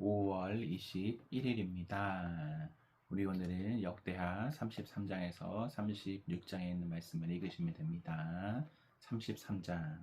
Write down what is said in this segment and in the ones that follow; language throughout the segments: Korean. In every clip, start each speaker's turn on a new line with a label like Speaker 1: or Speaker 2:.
Speaker 1: 5월 21일입니다. 우리 오늘은 역대하 33장에서 36장에 있는 말씀을 읽으시면 됩니다. 33장.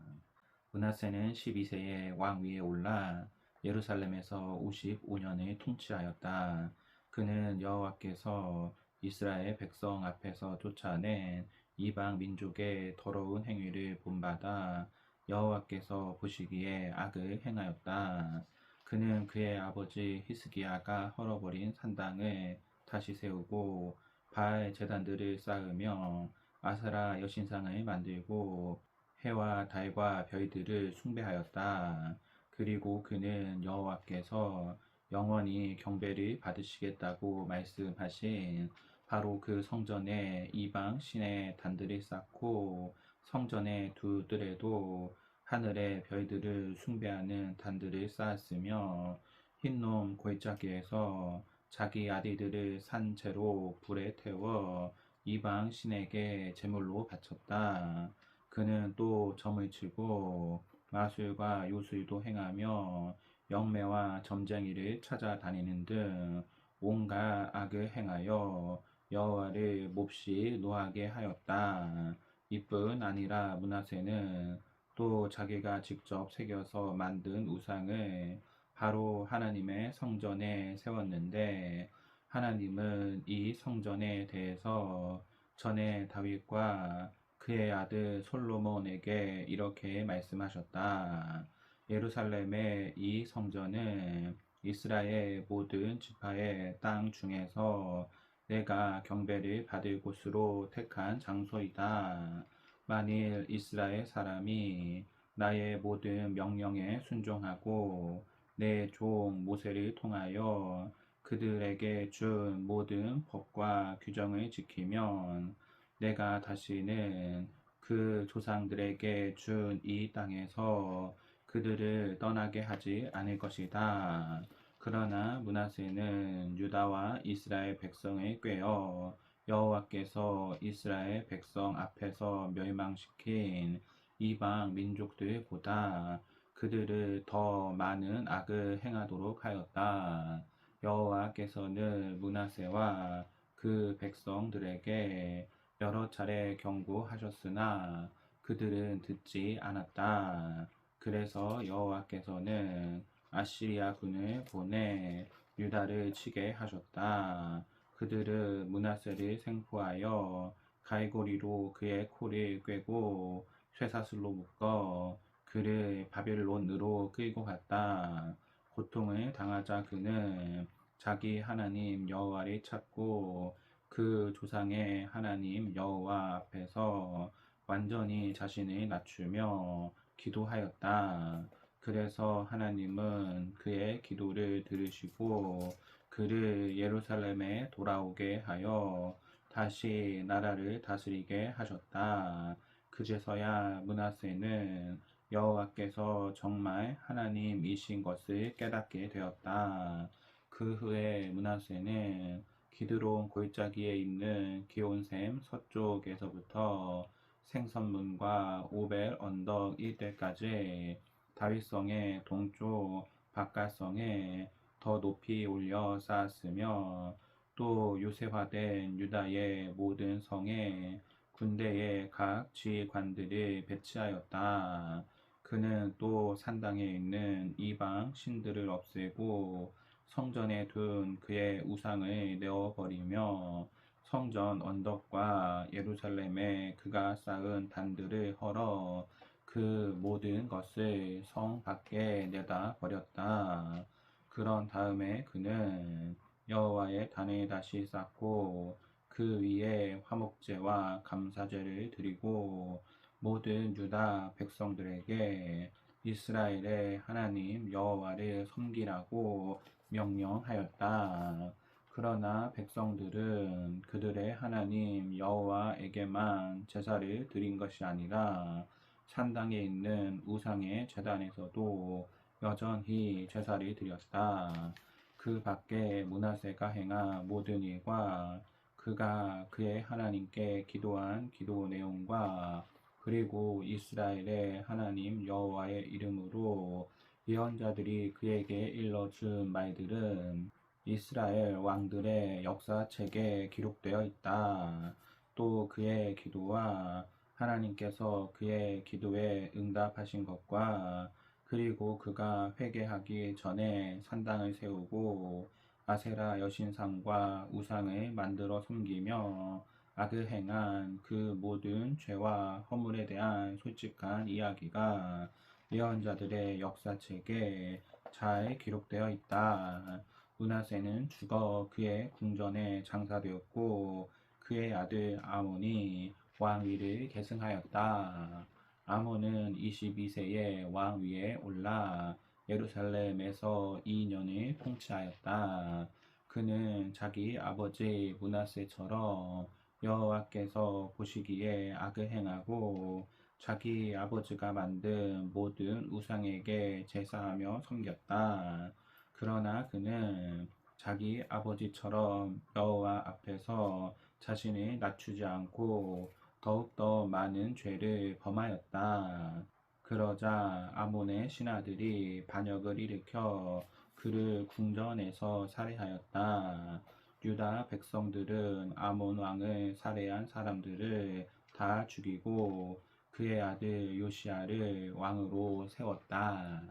Speaker 1: 므낫세는 12세에 왕 위에 올라 예루살렘에서 55년을 통치하였다. 그는 여호와께서 이스라엘 백성 앞에서 쫓아낸 이방 민족의 더러운 행위를 본받아 여호와께서 보시기에 악을 행하였다. 그는 그의 아버지 히스기야가 헐어버린 산당을 다시 세우고 바알 제단들을 쌓으며 아세라 여신상을 만들고 해와 달과 별들을 숭배하였다. 그리고 그는 여호와께서 영원히 경배를 받으시겠다고 말씀하신 바로 그 성전에 이방 신의 단들을 쌓고 성전의 두 뜰에도 하늘의 별들을 숭배하는 단들을 쌓았으며 흰놈 골짜기에서 자기 아들들을 산 채로 불에 태워 이방 신에게 제물로 바쳤다. 그는 또 점을 치고 마술과 요술도 행하며 영매와 점쟁이를 찾아다니는 등 온갖 악을 행하여 여호와를 몹시 노하게 하였다. 이뿐 아니라 므낫세는 또 자기가 직접 새겨서 만든 우상을 바로 하나님의 성전에 세웠는데 하나님은 이 성전에 대해서 전에 다윗과 그의 아들 솔로몬에게 이렇게 말씀하셨다. 예루살렘의 이 성전은 이스라엘 모든 지파의 땅 중에서 내가 경배를 받을 곳으로 택한 장소이다. 만일 이스라엘 사람이 나의 모든 명령에 순종하고 내 종 모세를 통하여 그들에게 준 모든 법과 규정을 지키면 내가 다시는 그 조상들에게 준 이 땅에서 그들을 떠나게 하지 않을 것이다. 그러나 므낫세는 유다와 이스라엘 백성을 꾀어 여호와께서 이스라엘 백성 앞에서 멸망시킨 이방 민족들보다 그들을 더 많은 악을 행하도록 하였다. 여호와께서는 므낫세와 그 백성들에게 여러 차례 경고하셨으나 그들은 듣지 않았다. 그래서 여호와께서는 아시리아 군을 보내 유다를 치게 하셨다. 그들은 므낫세를 생포하여 갈고리로 그의 코를 꿰고 쇠사슬로 묶어 그를 바벨론으로 끌고 갔다. 고통을 당하자 그는 자기 하나님 여호와를 찾고 그 조상의 하나님 여호와 앞에서 완전히 자신을 낮추며 기도하였다. 그래서 하나님은 그의 기도를 들으시고 그를 예루살렘에 돌아오게 하여 다시 나라를 다스리게 하셨다. 그제서야 므낫세는 여호와께서 정말 하나님이신 것을 깨닫게 되었다. 그 후에 므낫세는 기드론 골짜기에 있는 기온샘 서쪽에서부터 생선문과 오벨 언덕 일대까지 다윗성의 동쪽 바깥성에 더 높이 올려 쌓았으며 또 요새화된 유다의 모든 성에 군대의 각 지휘관들을 배치하였다. 그는 또 산당에 있는 이방 신들을 없애고 성전에 둔 그의 우상을 내어버리며 성전 언덕과 예루살렘에 그가 쌓은 단들을 헐어 그 모든 것을 성 밖에 내다 버렸다. 그런 다음에 그는 여호와의 단을 다시 쌓고 그 위에 화목제와 감사제를 드리고 모든 유다 백성들에게 이스라엘의 하나님 여호와를 섬기라고 명령하였다. 그러나 백성들은 그들의 하나님 여호와에게만 제사를 드린 것이 아니라 산당에 있는 우상의 제단에서도 여전히 제사를 드렸다. 그 밖에 므낫세가 행한 모든 일과 그가 그의 하나님께 기도한 기도 내용과 그리고 이스라엘의 하나님 여호와의 이름으로 예언자들이 그에게 일러준 말들은 이스라엘 왕들의 역사책에 기록되어 있다. 또 그의 기도와 하나님께서 그의 기도에 응답하신 것과 그리고 그가 회개하기 전에 산당을 세우고 아세라 여신상과 우상을 만들어 섬기며 악을 행한 그 모든 죄와 허물에 대한 솔직한 이야기가 예언자들의 역사책에 잘 기록되어 있다. 므낫세는 죽어 그의 궁전에 장사되었고 그의 아들 아몬이 왕위를 계승하였다. 아몬은 22세에 왕위에 올라 예루살렘에서 2년을 통치하였다. 그는 자기 아버지 므낫세처럼 여호와께서 보시기에 악을 행하고 자기 아버지가 만든 모든 우상에게 제사하며 섬겼다. 그러나 그는 자기 아버지처럼 여호와 앞에서 자신을 낮추지 않고 더욱더 많은 죄를 범하였다. 그러자 아몬의 신하들이 반역을 일으켜 그를 궁전에서 살해하였다. 유다 백성들은 아몬 왕을 살해한 사람들을 다 죽이고 그의 아들 요시야를 왕으로 세웠다.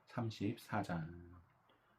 Speaker 1: 34장.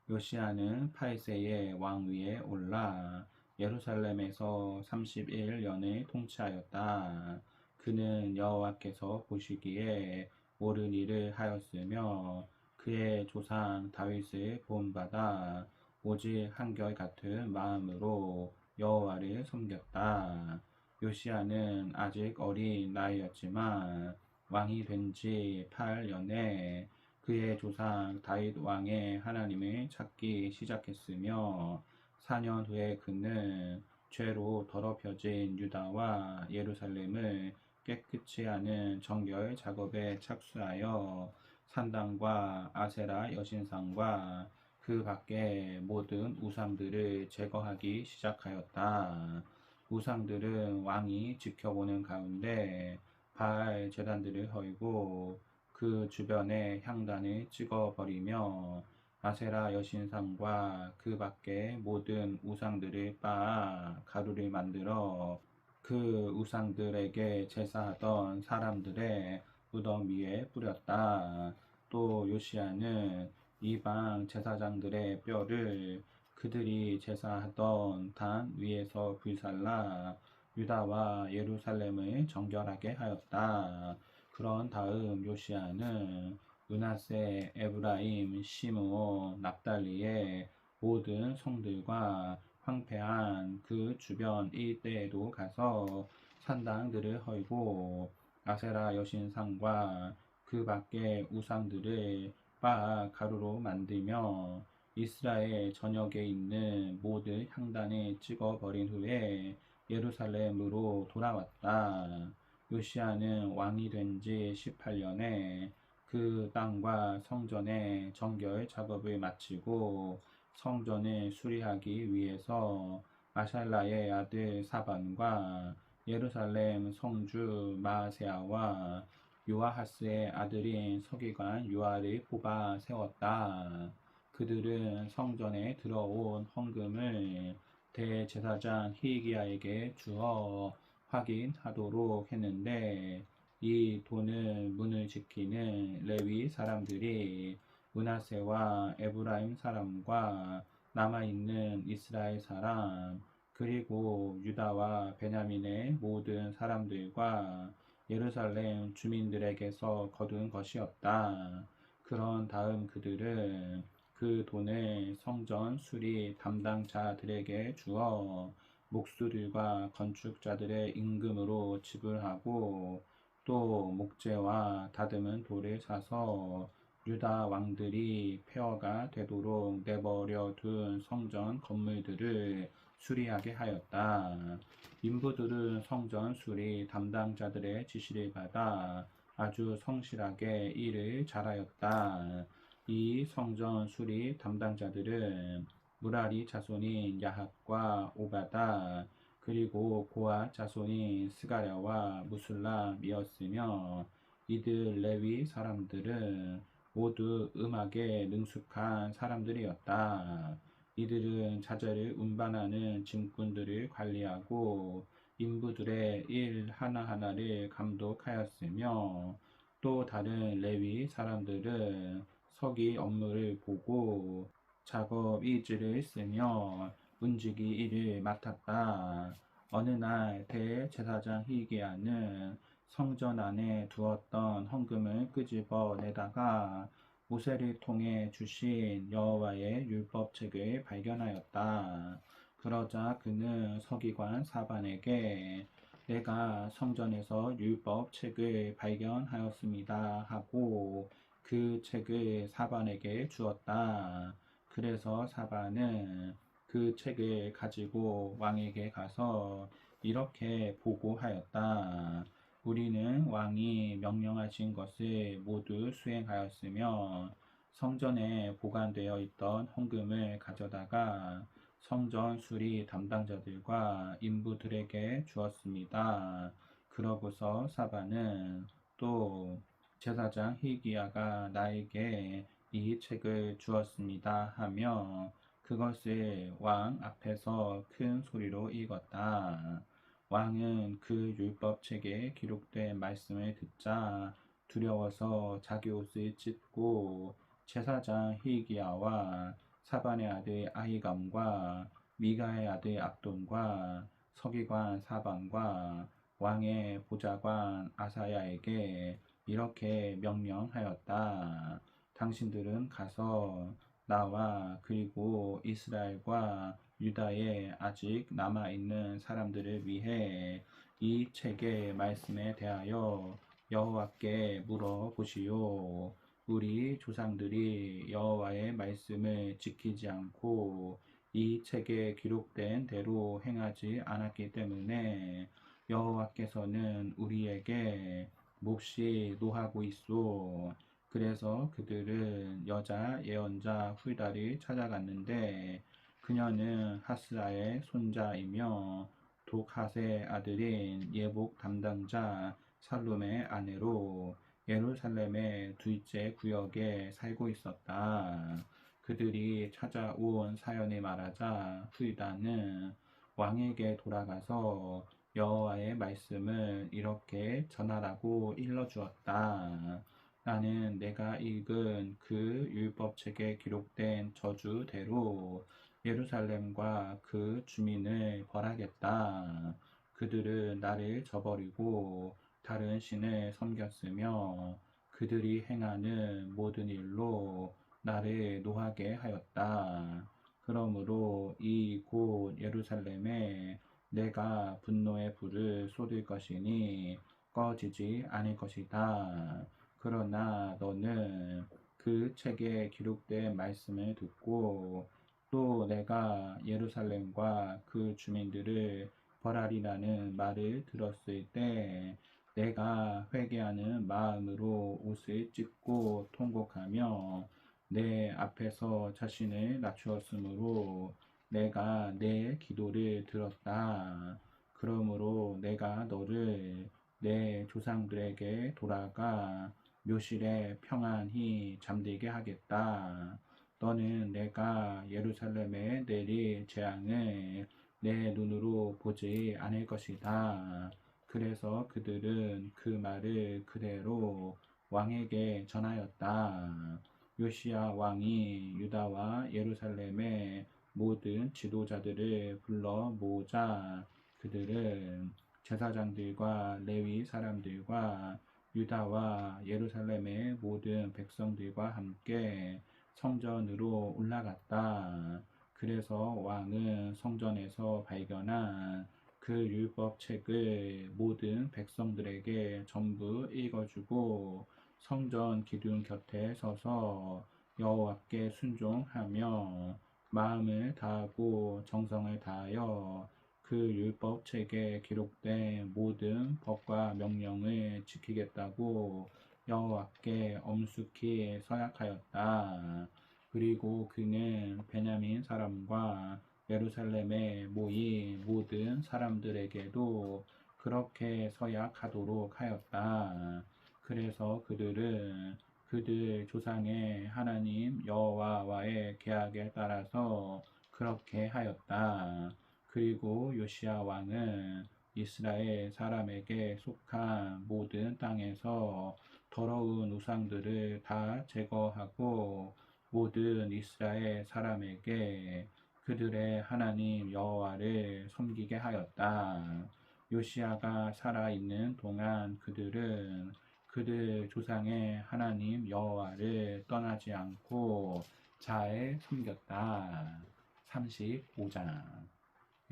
Speaker 1: 요시야는 8세에 왕위에 올라 예루살렘에서 31년을 통치하였다. 그는 여호와께서 보시기에 옳은 일을 하였으며 그의 조상 다윗을 본받아 오직 한결같은 마음으로 여호와를 섬겼다. 요시야는 아직 어린 나이였지만 왕이 된 지 8년에 그의 조상 다윗 왕의 하나님을 찾기 시작했으며 4년 후에 그는 죄로 더럽혀진 유다와 예루살렘을 깨끗이 하는 정결 작업에 착수하여 산당과 아세라 여신상과 그 밖의 모든 우상들을 제거하기 시작하였다. 우상들은 왕이 지켜보는 가운데 바알 제단들을 헐고 그 주변에 향단을 찍어버리며 아세라 여신상과 그 밖의 모든 우상들을 빻아 가루를 만들어 그 우상들에게 제사하던 사람들의 무덤 위에 뿌렸다. 또 요시야는 이방 제사장들의 뼈를 그들이 제사하던 단 위에서 불살라 유다와 예루살렘을 정결하게 하였다. 그런 다음 요시야는 므낫세, 에브라임, 시므온, 납달리의 모든 성들과 황폐한 그 주변 일대에도 가서 산당들을 헐고 아세라 여신상과 그 밖의 우상들을 빻아 가루로 만들며 이스라엘 전역에 있는 모든 향단을 찍어버린 후에 예루살렘으로 돌아왔다. 요시야는 왕이 된 지 18년에 그 땅과 성전의 정결 작업을 마치고 성전을 수리하기 위해서 아샬라의 아들 사반과 예루살렘 성주 마아세아와 요아하스의 아들인 서기관 요아를 뽑아 세웠다. 그들은 성전에 들어온 헌금을 대제사장 히기야에게 주어 확인하도록 했는데 이 돈을 문을 지키는 레위 사람들이 므낫세와 에브라임 사람과 남아있는 이스라엘 사람 그리고 유다와 베냐민의 모든 사람들과 예루살렘 주민들에게서 거둔 것이었다. 그런 다음 그들은 그 돈을 성전 수리 담당자들에게 주어 목수들과 건축자들의 임금으로 지불하고 또 목재와 다듬은 돌을 사서 유다 왕들이 폐허가 되도록 내버려 둔 성전 건물들을 수리하게 하였다. 인부들은 성전 수리 담당자들의 지시를 받아 아주 성실하게 일을 잘하였다. 이 성전 수리 담당자들은 무라리 자손인 야합과 오바다 그리고 고아 자손인 스가랴와 무술람이었으며 이들 레위 사람들은 모두 음악에 능숙한 사람들이었다. 이들은 자재를 운반하는 짐꾼들을 관리하고 인부들의 일 하나하나를 감독하였으며 또 다른 레위 사람들은 서기 업무를 보고 작업 일지를 쓰며 문지기 일을 맡았다. 어느 날 대제사장 hil기야는 성전 안에 두었던 헌금을 끄집어 내다가 모세를 통해 주신 여호와의 율법책을 발견하였다. 그러자 그는 서기관 사반에게 내가 성전에서 율법책을 발견하였습니다 하고 그 책을 사반에게 주었다. 그래서 사반은 그 책을 가지고 왕에게 가서 이렇게 보고하였다. 우리는 왕이 명령하신 것을 모두 수행하였으며 성전에 보관되어 있던 헌금을 가져다가 성전 수리 담당자들과 인부들에게 주었습니다. 그러고서 사반은 또 제사장 hil기야가 나에게 이 책을 주었습니다 하며 그것을 왕 앞에서 큰 소리로 읽었다. 왕은 그 율법책에 기록된 말씀을 듣자 두려워서 자기 옷을 찢고 제사장 hil기야와 사반의 아들 아히감과 미가의 아들 압돈과 서기관 사반과 왕의 보좌관 아사야에게 이렇게 명령하였다. 당신들은 가서 나와 그리고 이스라엘과 유다에 아직 남아있는 사람들을 위해 이 책의 말씀에 대하여 여호와께 물어보시오. 우리 조상들이 여호와의 말씀을 지키지 않고 이 책에 기록된 대로 행하지 않았기 때문에 여호와께서는 우리에게 몹시 노하고 있소. 그래서 그들은 여자 예언자 훌다를 찾아갔는데 그녀는 하스라의 손자이며 독핫의 아들인 예복 담당자 살룸의 아내로 예루살렘의 둘째 구역에 살고 있었다. 그들이 찾아온 사연을 말하자 훌다는 왕에게 돌아가서 여호와의 말씀을 이렇게 전하라고 일러주었다. 나는 내가 읽은 그 율법책에 기록된 저주대로 예루살렘과 그 주민을 벌하겠다. 그들은 나를 저버리고 다른 신을 섬겼으며 그들이 행하는 모든 일로 나를 노하게 하였다. 그러므로 이 곧 예루살렘에 내가 분노의 불을 쏟을 것이니 꺼지지 않을 것이다. 그러나 너는 그 책에 기록된 말씀을 듣고 또 내가 예루살렘과 그 주민들을 벌하리라는 말을 들었을 때 내가 회개하는 마음으로 옷을 찢고 통곡하며 내 앞에서 자신을 낮추었으므로 내가 내 기도를 들었다. 그러므로 내가 너를 내 조상들에게 돌아가 묘실에 평안히 잠들게 하겠다. 너는 내가 예루살렘에 내릴 재앙을 내 눈으로 보지 않을 것이다. 그래서 그들은 그 말을 그대로 왕에게 전하였다. 요시야 왕이 유다와 예루살렘의 모든 지도자들을 불러 모으자 그들은 제사장들과 레위 사람들과 유다와 예루살렘의 모든 백성들과 함께 성전으로 올라갔다. 그래서 왕은 성전에서 발견한 그 율법책을 모든 백성들에게 전부 읽어주고 성전 기둥 곁에 서서 여호와께 순종하며 마음을 다하고 정성을 다하여 그 율법책에 기록된 모든 법과 명령을 지키겠다고 여호와께 엄숙히 서약하였다. 그리고 그는 베냐민 사람과 예루살렘에 모인 모든 사람들에게도 그렇게 서약하도록 하였다. 그래서 그들은 그들 조상의 하나님 여호와와의 계약에 따라서 그렇게 하였다. 그리고 요시야 왕은 이스라엘 사람에게 속한 모든 땅에서 더러운 우상들을 다 제거하고 모든 이스라엘 사람에게 그들의 하나님 여호와를 섬기게 하였다. 요시야가 살아 있는 동안 그들은 그들 조상의 하나님 여호와를 떠나지 않고 잘 섬겼다. 35장.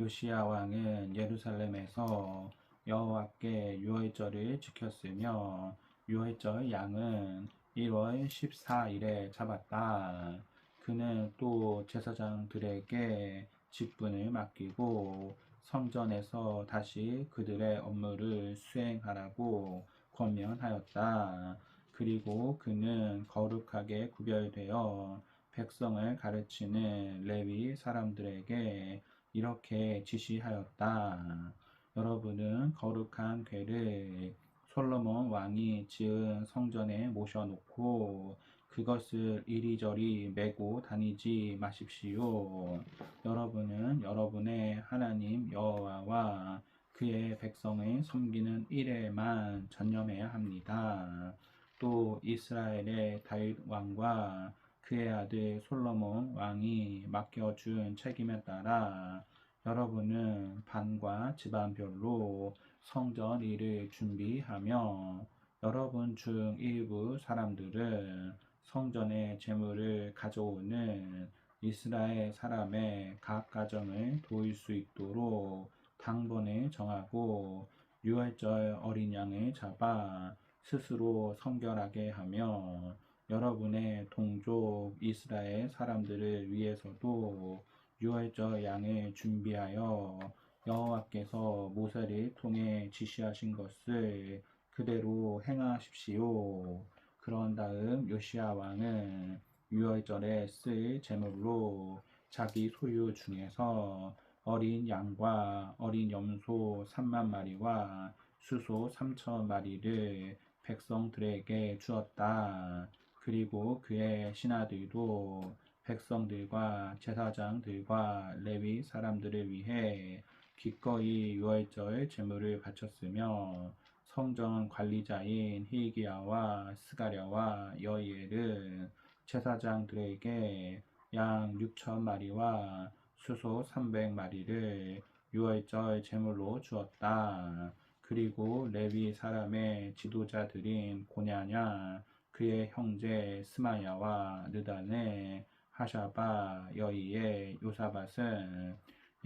Speaker 1: 요시야 왕은 예루살렘에서 여호와께 유월절을 지켰으며 유월절 양은 1월 14일에 잡았다. 그는 또 제사장들에게 직분을 맡기고 성전에서 다시 그들의 업무를 수행하라고 권면하였다. 그리고 그는 거룩하게 구별되어 백성을 가르치는 레위 사람들에게 이렇게 지시하였다. 여러분은 거룩한 궤를 솔로몬 왕이 지은 성전에 모셔놓고 그것을 이리저리 메고 다니지 마십시오. 여러분은 여러분의 하나님 여호와와 그의 백성을 섬기는 일에만 전념해야 합니다. 또 이스라엘의 다윗 왕과 그의 아들 솔로몬 왕이 맡겨준 책임에 따라 여러분은 반과 집안별로 성전 일을 준비하며 여러분 중 일부 사람들은 성전의 제물을 가져오는 이스라엘 사람의 각 가정을 도울 수 있도록 당번을 정하고 유월절 어린 양을 잡아 스스로 성결하게 하며 여러분의 동족 이스라엘 사람들을 위해서도 유월절 양을 준비하여 여호와께서 모세를 통해 지시하신 것을 그대로 행하십시오. 그런 다음 요시야 왕은 유월절에 쓸 제물로 자기 소유 중에서 어린 양과 어린 염소 3만 마리와 수소 3천 마리를 백성들에게 주었다. 그리고 그의 신하들도 백성들과 제사장들과 레위 사람들을 위해 기꺼이 유월절 제물을 바쳤으며 성전 관리자인 hil기야와 스가랴와 여이엘은 제사장들에게 양 6천 마리와 수소 300마리를 유월절 제물로 주었다. 그리고 레위 사람의 지도자들인 고냐냐 그의 형제 스마야와 느단의 하샤바 여이의 요사밧은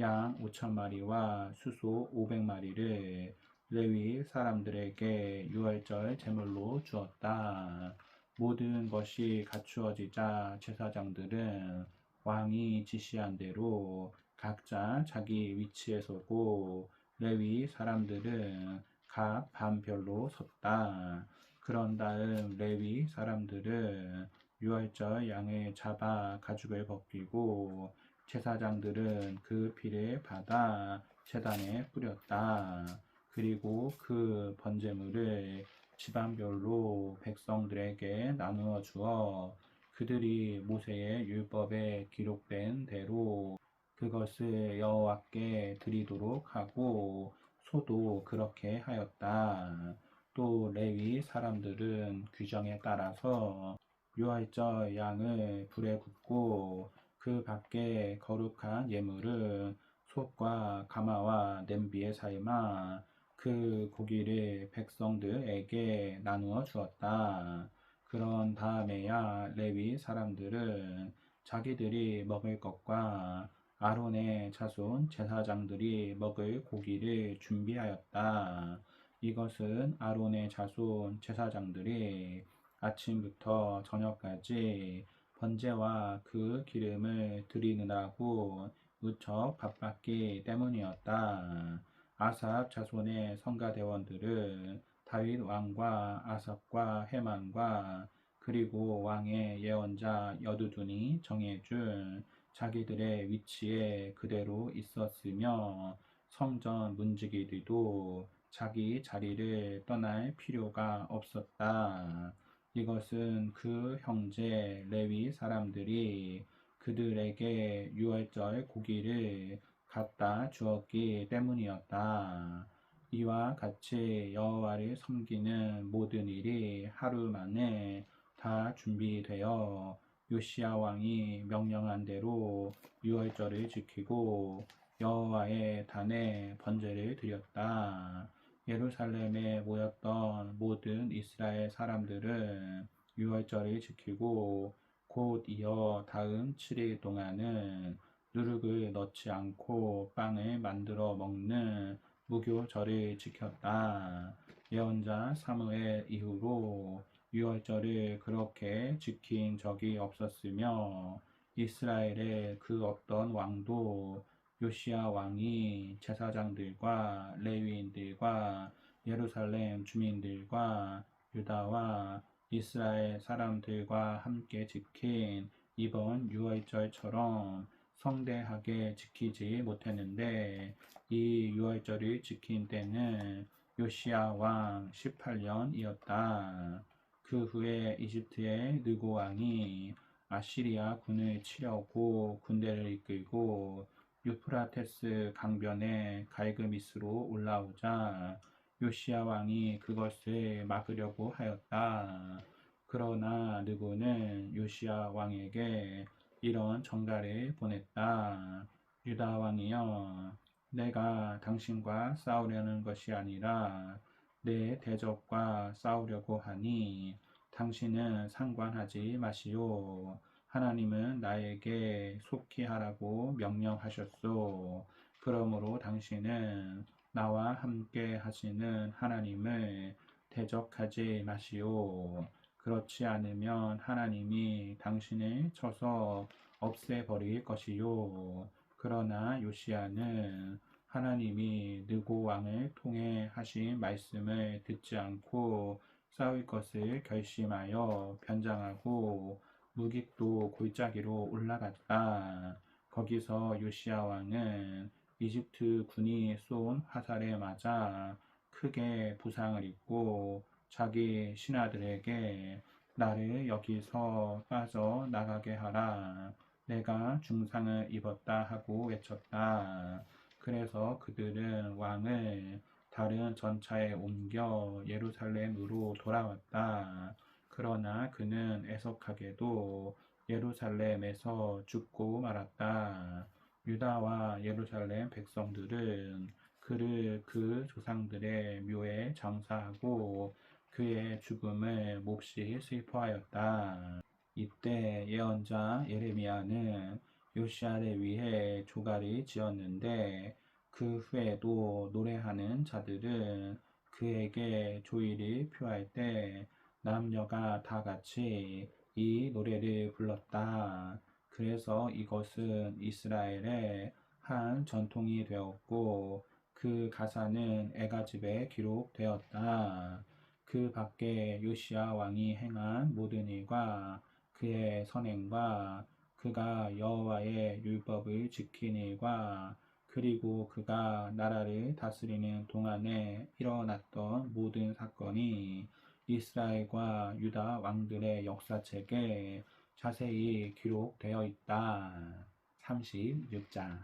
Speaker 1: 양 5천 마리와 수소 500마리를 레위 사람들에게 유월절 제물로 주었다. 모든 것이 갖추어지자 제사장들은 왕이 지시한 대로 각자 자기 위치에 서고 레위 사람들은 각 반별로 섰다. 그런 다음 레위 사람들은 유월절 양을 잡아 가죽을 벗기고 제사장들은 그 피를 받아 제단에 뿌렸다. 그리고 그 번제물을 집안별로 백성들에게 나누어 주어 그들이 모세의 율법에 기록된 대로 그것을 여호와께 드리도록 하고 소도 그렇게 하였다. 또 레위 사람들은 규정에 따라서 유월절 양을 불에 굽고 그 밖에 거룩한 예물은 솥과 가마와 냄비에 삶아 그 고기를 백성들에게 나누어 주었다. 그런 다음에야 레위 사람들은 자기들이 먹을 것과 아론의 자손 제사장들이 먹을 고기를 준비하였다. 이것은 아론의 자손 제사장들이 아침부터 저녁까지 번제와 그 기름을 드리느라고 무척 바빴기 때문이었다. 아삽 자손의 성가대원들은 다윗 왕과 아삽과 헤만과 그리고 왕의 예언자 여두둔이 정해준 자기들의 위치에 그대로 있었으며 성전 문지기들도 자기 자리를 떠날 필요가 없었다. 이것은 그 형제 레위 사람들이 그들에게 유월절 고기를 갖다 주었기 때문이었다. 이와 같이 여호와를 섬기는 모든 일이 하루 만에 다 준비되어 요시야 왕이 명령한 대로 유월절을 지키고 여호와의 단에 번제를 드렸다. 예루살렘에 모였던 모든 이스라엘 사람들은 유월절을 지키고 곧 이어 다음 7일 동안은 누룩을 넣지 않고 빵을 만들어 먹는 무교절을 지켰다. 예언자 사무엘 이후로 유월절을 그렇게 지킨 적이 없었으며 이스라엘의 그 어떤 왕도 요시야 왕이 제사장들과 레위인들과 예루살렘 주민들과 유다와 이스라엘 사람들과 함께 지킨 이번 유월절처럼 성대하게 지키지 못했는데 이 유월절을 지킨 때는 요시야 왕 18년이었다. 그 후에 이집트의 느고 왕이 아시리아 군을 치려고 군대를 이끌고 유프라테스 강변에 갈그미스로 올라오자 요시야 왕이 그것을 막으려고 하였다. 그러나 느고는 요시야 왕에게 이런 전가를 보냈다. 유다 왕이여, 내가 당신과 싸우려는 것이 아니라 내 대적과 싸우려고 하니 당신은 상관하지 마시오. 하나님은 나에게 속히 하라고 명령하셨소. 그러므로 당신은 나와 함께 하시는 하나님을 대적하지 마시오. 그렇지 않으면 하나님이 당신을 쳐서 없애버릴 것이요. 그러나 요시야는 하나님이 느고 왕을 통해 하신 말씀을 듣지 않고 싸울 것을 결심하여 변장하고 무기도 골짜기로 올라갔다. 거기서 요시야 왕은 이집트 군이 쏜 화살에 맞아 크게 부상을 입고 자기 신하들에게 나를 여기서 빠져나가게 하라. 내가 중상을 입었다 하고 외쳤다. 그래서 그들은 왕을 다른 전차에 옮겨 예루살렘으로 돌아왔다. 그러나 그는 애석하게도 예루살렘에서 죽고 말았다. 유다와 예루살렘 백성들은 그를 그 조상들의 묘에 장사하고 그의 죽음을 몹시 슬퍼하였다. 이때 예언자 예레미야는 요시야를 위해 조가를 지었는데 그 후에도 노래하는 자들은 그에게 조의를 표할 때 남녀가 다 같이 이 노래를 불렀다. 그래서 이것은 이스라엘의 한 전통이 되었고 그 가사는 애가집에 기록되었다. 그 밖에 요시야 왕이 행한 모든 일과 그의 선행과 그가 여호와의 율법을 지킨 일과 그리고 그가 나라를 다스리는 동안에 일어났던 모든 사건이 이스라엘과 유다 왕들의 역사책에 자세히 기록되어 있다. 36장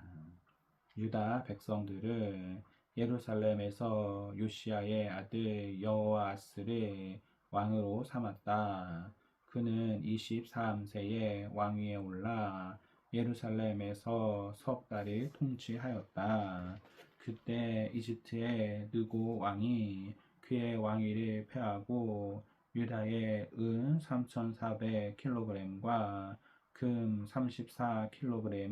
Speaker 1: 유다 백성들은 예루살렘에서 요시야의 아들 여호아스를 왕으로 삼았다. 그는 23세에 왕위에 올라 예루살렘에서 석 달을 통치하였다. 그때 이집트의 느고 왕이 그의 왕위를 폐하고 유다의 은 3,400kg과 금 34kg을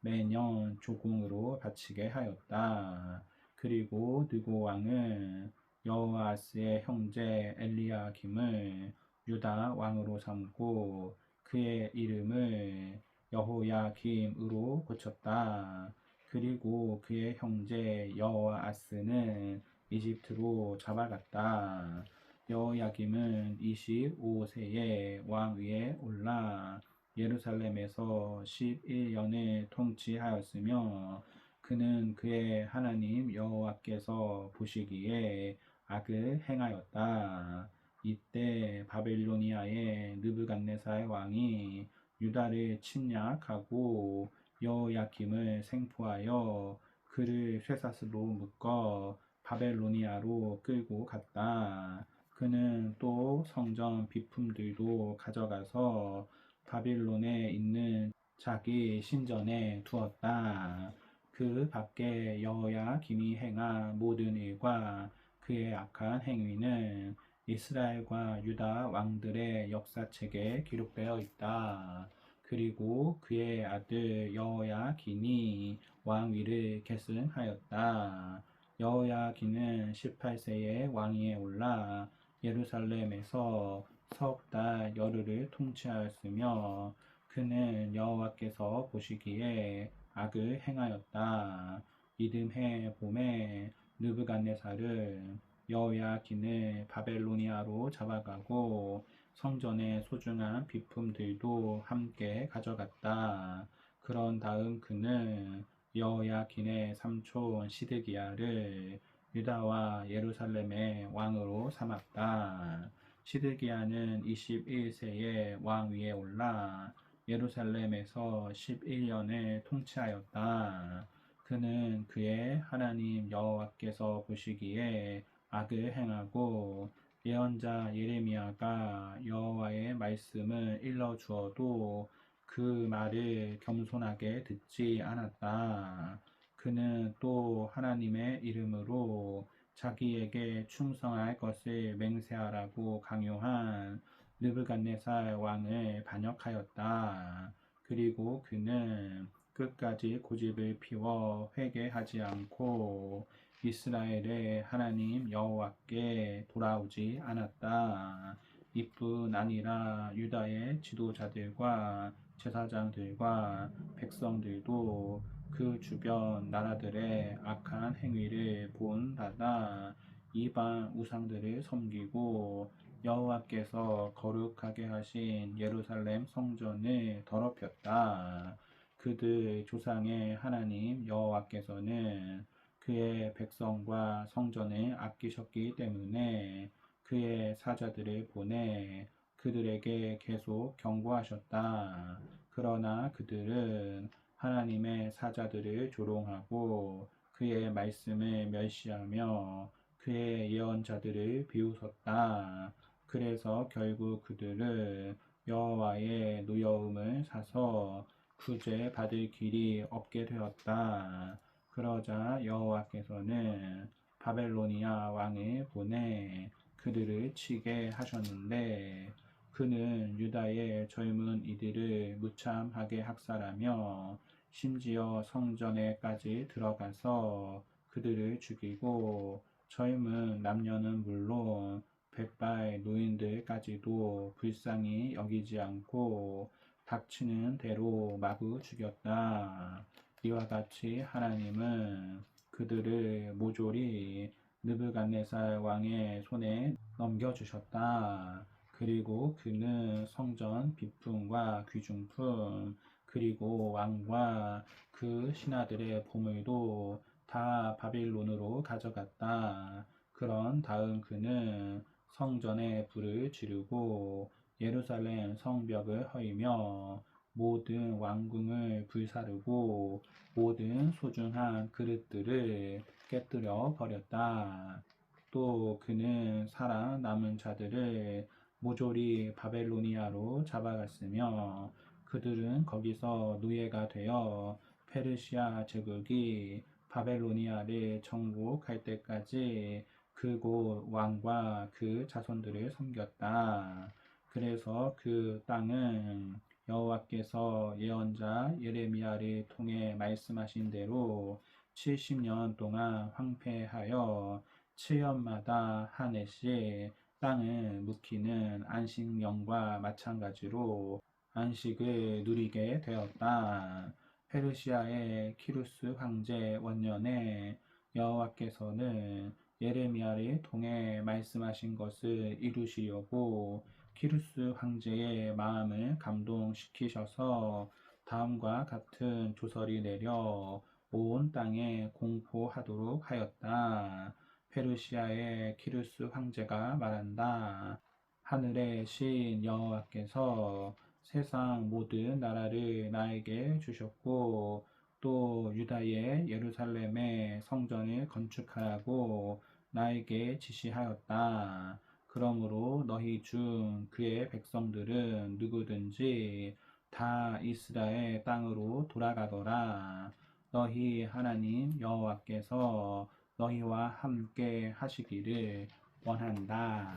Speaker 1: 매년 조공으로 바치게 하였다. 그리고 느고 왕은 여호아스의 형제 엘리야김을 유다 왕으로 삼고 그의 이름을 여호야김으로 고쳤다. 그리고 그의 형제 여호아스는 이집트로 잡아갔다. 여호야김은 25세에 왕위에 올라 예루살렘에서 11년을 통치하였으며 그는 그의 하나님 여호와께서 보시기에 악을 행하였다. 이때 바벨로니아의 느부갓네살 왕이 유다를 침략하고 여호야김을 생포하여 그를 쇠사슬로 묶어 바벨로니아로 끌고 갔다. 그는 또 성전 비품들도 가져가서 바빌론에 있는 자기 신전에 두었다. 그 밖에 여호야김이 행한 모든 일과 그의 악한 행위는 이스라엘과 유다 왕들의 역사책에 기록되어 있다. 그리고 그의 아들 여호야긴이 왕위를 계승하였다. 여호야긴은 18세에 왕위에 올라 예루살렘에서 석 달 열흘을 통치하였으며 그는 여호와께서 보시기에 악을 행하였다. 이듬해 봄에 느부갓네살은 여호야긴을 바벨로니아로 잡아가고 성전의 소중한 비품들도 함께 가져갔다. 그런 다음 그는 여호야긴의 삼촌 시드기야를 유다와 예루살렘의 왕으로 삼았다. 시드기야는 21세에 왕위에 올라 예루살렘에서 11년을 통치하였다. 그는 그의 하나님 여호와께서 보시기에 악을 행하고 예언자 예레미야가 여호와의 말씀을 일러 주어도 그 말을 겸손하게 듣지 않았다. 그는 또 하나님의 이름으로 자기에게 충성할 것을 맹세하라고 강요한 느부갓네살 왕을 반역하였다. 그리고 그는 끝까지 고집을 피워 회개하지 않고 이스라엘의 하나님 여호와께 돌아오지 않았다. 이뿐 아니라 유다의 지도자들과 제사장들과 백성들도 그 주변 나라들의 악한 행위를 본받아 이방 우상들을 섬기고 여호와께서 거룩하게 하신 예루살렘 성전을 더럽혔다. 그들 조상의 하나님 여호와께서는 그의 백성과 성전을 아끼셨기 때문에 그의 사자들을 보내 그들에게 계속 경고하셨다. 그러나 그들은 하나님의 사자들을 조롱하고 그의 말씀을 멸시하며 그의 예언자들을 비웃었다. 그래서 결국 그들은 여호와의 노여움을 사서 구제 받을 길이 없게 되었다. 그러자 여호와께서는 바벨로니아 왕을 보내 그들을 치게 하셨는데 그는 유다의 젊은 이들을 무참하게 학살하며 심지어 성전에까지 들어가서 그들을 죽이고 젊은 남녀는 물론 백발 노인들까지도 불쌍히 여기지 않고 닥치는 대로 마구 죽였다. 이와 같이 하나님은 그들을 모조리 느부갓네살 왕의 손에 넘겨주셨다. 그리고 그는 성전 비품과 귀중품 그리고 왕과 그 신하들의 보물도 다 바빌론으로 가져갔다. 그런 다음 그는 성전에 불을 지르고 예루살렘 성벽을 허이며 모든 왕궁을 불사르고 모든 소중한 그릇들을 깨뜨려 버렸다. 또 그는 살아남은 자들을 모조리 바벨로니아로 잡아갔으며 그들은 거기서 노예가 되어 페르시아 제국이 바벨로니아를 정복할 때까지 그곳 왕과 그 자손들을 섬겼다. 그래서 그 땅은 여호와께서 예언자 예레미야를 통해 말씀하신 대로 70년 동안 황폐하여 7년마다 한 해씩 땅을 묵히는 안식년과 마찬가지로 안식을 누리게 되었다. 페르시아의 키루스 황제 원년에 여호와께서는 예레미야를 통해 말씀하신 것을 이루시려고 키루스 황제의 마음을 감동시키셔서 다음과 같은 조서를 내려 온 땅에 공포하도록 하였다. 페르시아의 키루스 황제가 말한다. 하늘의 신 여호와께서 세상 모든 나라를 나에게 주셨고 또 유다의 예루살렘의 성전을 건축하라고 나에게 지시하였다. 그러므로 너희 중 그의 백성들은 누구든지 다 이스라엘 땅으로 돌아가거라. 너희 하나님 여호와께서 너희와 함께 하시기를 원한다.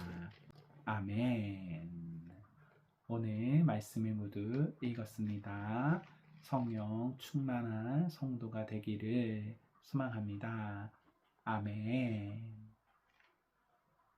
Speaker 1: 아멘. 오늘 말씀을 모두 읽었습니다. 성령 충만한 성도가 되기를 소망합니다. 아멘.